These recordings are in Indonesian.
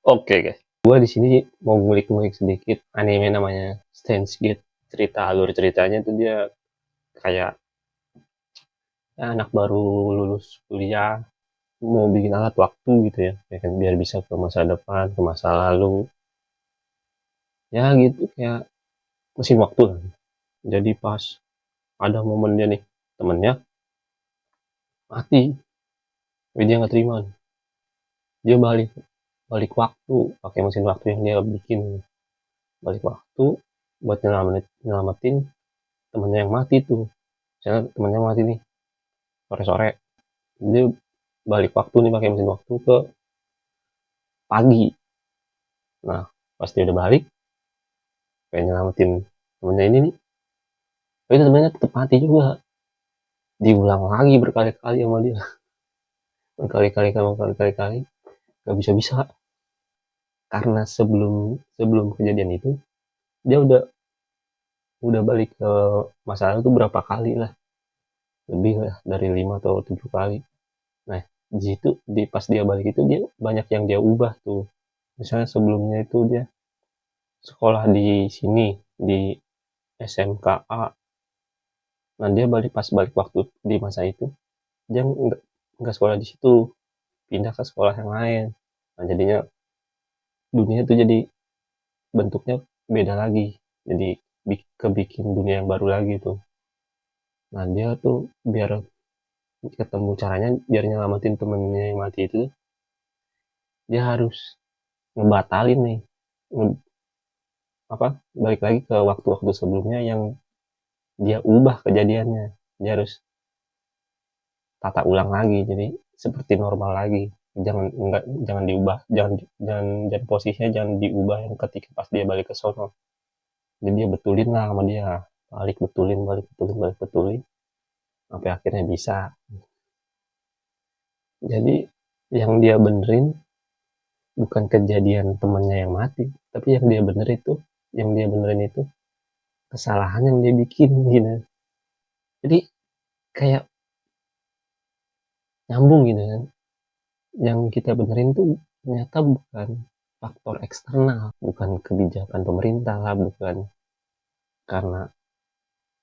Oke guys, gua di sini mau ngulik-ngulik sedikit anime namanya Steins Gate. Cerita alur ceritanya tuh dia kayak ya, anak baru lulus kuliah mau bikin alat waktu gitu ya kan biar bisa ke masa depan, ke masa lalu. Ya gitu kayak mesin waktu kan. Jadi pas ada momen dia nih temennya mati, tapi dia nggak terima. Dia balik balik waktu pakai mesin waktu yang dia bikin, balik waktu buat nyelamatin temennya yang mati tuh. Misalnya temennya mati nih sore-sore, dia balik waktu nih pakai mesin waktu ke pagi. Nah pas dia udah balik kayak nyelamatin temennya ini nih, tapi temennya tetap mati juga. Diulang lagi berkali-kali sama dia, berkali-kali gak bisa-bisa. Karena sebelum sebelum kejadian itu dia udah balik ke masa lalu tuh berapa kali lah, lebih lah dari 5 atau 7 kali. Nah di situ di pas dia balik itu dia banyak yang dia ubah tuh. Misalnya sebelumnya itu dia sekolah di sini di SMKA. Nah dia balik waktu di masa itu dia nggak sekolah di situ, pindah ke sekolah yang lain. Nah jadinya dunia itu jadi bentuknya beda lagi, jadi kebikin dunia yang baru lagi tuh. Nah dia tuh biar ketemu caranya biar nyelamatin temennya yang mati itu, dia harus ngebatalin nih, nge- apa, balik lagi ke waktu-waktu sebelumnya yang dia ubah kejadiannya. Dia harus tata ulang lagi jadi seperti normal lagi. Jangan diubah, jangan posisinya jangan diubah yang ketika pas dia balik ke sono. Jadi dia betulin lah sama dia, balik betulin sampai akhirnya bisa. Jadi yang dia benerin bukan kejadian temannya yang mati, tapi yang dia benerin itu kesalahan yang dia bikin gitu. Jadi kayak nyambung gitu kan. Yang kita benerin tuh ternyata bukan faktor eksternal, bukan kebijakan pemerintah lah, bukan karena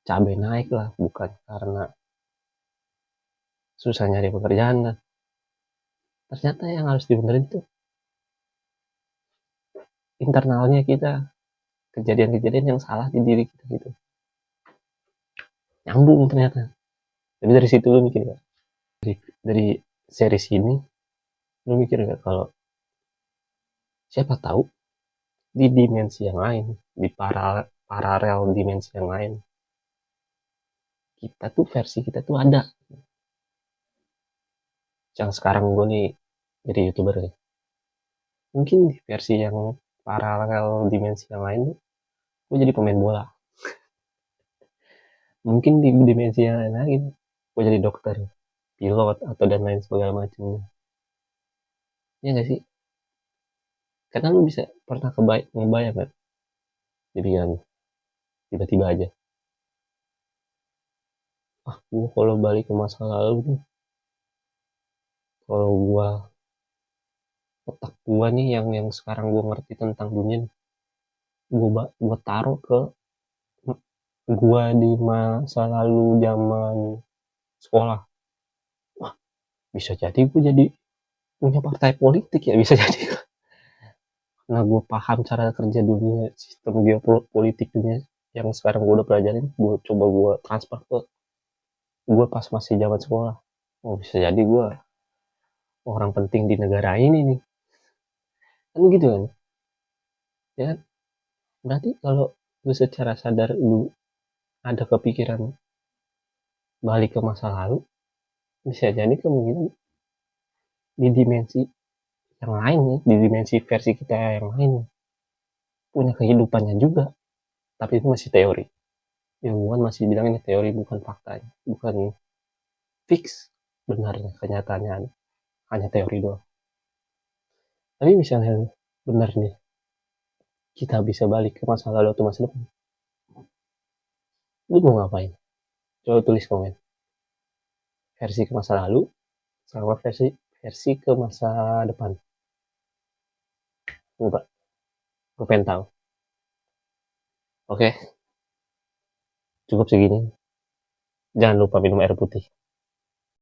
cabai naik lah, bukan karena susah nyari pekerjaan lah. Ternyata yang harus dibenerin tuh internalnya kita, kejadian-kejadian yang salah di diri kita gitu. Nyambung ternyata. Jadi dari situ lu mikir gak? Dari series ini lu mikir gak kalau siapa tahu di dimensi yang lain, di paralel dimensi yang lain, kita tuh versi kita tuh ada. Yang sekarang gue nih jadi youtuber nih, mungkin di versi yang paralel dimensi yang lain gue jadi pemain bola, mungkin di dimensi yang lain lagi gue jadi dokter, pilot, atau dan lain segala macamnya. Ya gak sih? Karena lu bisa pernah ngebayang kan, jadi kan tiba-tiba aja, gue kalau balik ke masa lalu nih, kalau gue otak gue nih yang sekarang gue ngerti tentang dunia, gue taruh ke gue di masa lalu zaman sekolah. Wah, bisa jadi gue jadi punya partai politik ya, bisa jadi. Nah gue paham cara kerja dunia, sistem geopolitik dunia yang sekarang gue udah pelajarin, gue coba gue transfer ke gue pas masih zaman sekolah. Oh bisa jadi gue orang penting di negara ini nih, kan gitu kan. Ya berarti kalau lu secara sadar lu ada kepikiran balik ke masa lalu, bisa jadi kemungkinan di dimensi yang lain nih, di dimensi versi kita yang lain punya kehidupannya juga. Tapi itu masih teori, ilmuwan masih bilang ini teori bukan faktanya, bukan fix benarnya, kenyataannya hanya teori doang. Tapi misalnya benar nih kita bisa balik ke masa lalu atau masa depan, lu mau ngapain? Coba tulis komen versi ke masa lalu sama versi versi ke masa depan. Coba, gue pengen tahu. Oke, cukup segini. Jangan lupa minum air putih.